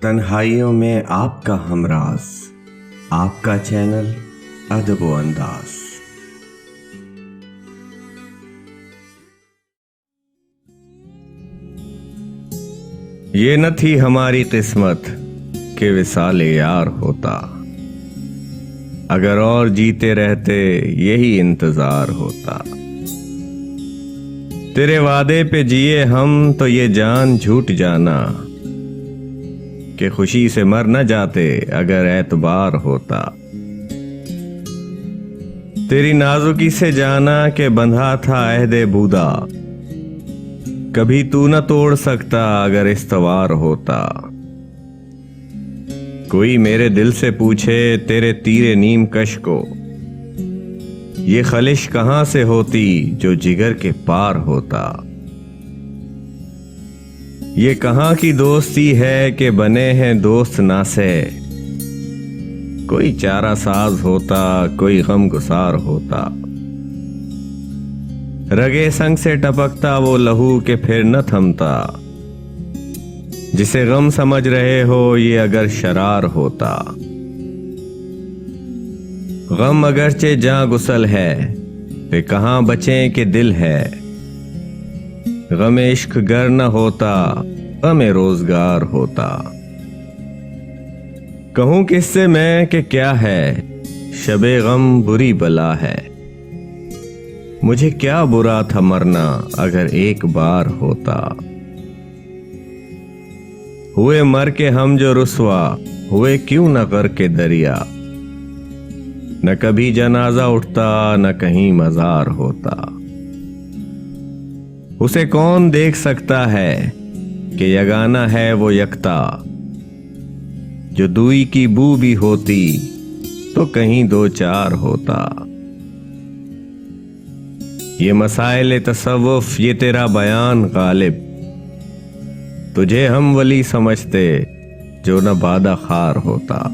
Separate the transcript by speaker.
Speaker 1: تنہائیوں میں آپ کا ہمراز، آپ کا چینل ادب و انداز۔ یہ نہ تھی ہماری قسمت کہ وصال یار ہوتا، اگر اور جیتے رہتے یہی انتظار ہوتا۔ تیرے وعدے پہ جیے ہم تو یہ جان جھوٹ جانا کہ خوشی سے مر نہ جاتے اگر اعتبار ہوتا۔ تیری نازکی سے جانا کہ بندھا تھا عہد بودا، کبھی تو نہ توڑ سکتا اگر استوار ہوتا۔ کوئی میرے دل سے پوچھے تیرے تیرے نیم کش کو، یہ خلش کہاں سے ہوتی جو جگر کے پار ہوتا۔ یہ کہاں کی دوستی ہے کہ بنے ہیں دوست ناسے، کوئی چارہ ساز ہوتا کوئی غم گسار ہوتا۔ رگے سنگ سے ٹپکتا وہ لہو کہ پھر نہ تھمتا، جسے غم سمجھ رہے ہو یہ اگر شرار ہوتا۔ غم اگرچہ جاں گسل ہے پہ کہاں بچیں کہ دل ہے، غم عشق گر نہ ہوتا غم روزگار ہوتا۔ کہوں کس سے میں کہ کیا ہے شب غم بری بلا ہے، مجھے کیا برا تھا مرنا اگر ایک بار ہوتا۔ ہوئے مر کے ہم جو رسوا ہوئے کیوں نہ غر کے دریا، نہ کبھی جنازہ اٹھتا نہ کہیں مزار ہوتا۔ اسے کون دیکھ سکتا ہے کہ یگانہ ہے وہ یکتا، جو دوئی کی بو بھی ہوتی تو کہیں دو چار ہوتا۔ یہ مسائل تصوف یہ تیرا بیان غالب، تجھے ہم ولی سمجھتے جو نہ بادہ خار ہوتا۔